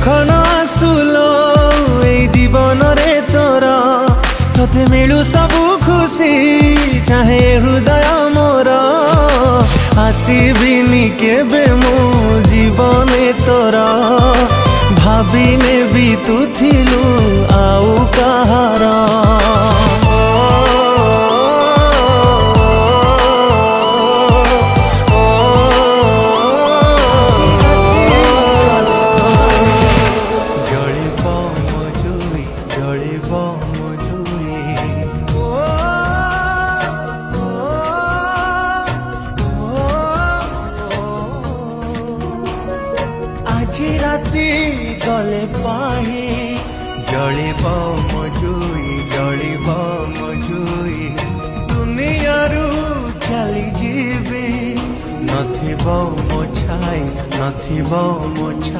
सुख न आसुलो ए जीवन रे तोर तोते मिलू सबु खुशी चाहे हृदय मोर आसबिनी केबे मो जीवन तोर भाविने भी तू थिलु आउ कहार আজি রাতি গলে পাহি জলিব মজুই জলিব মজুই দুনিয়ারু চালি যাবি নথিব মো ছাই নথিব মো ছাই।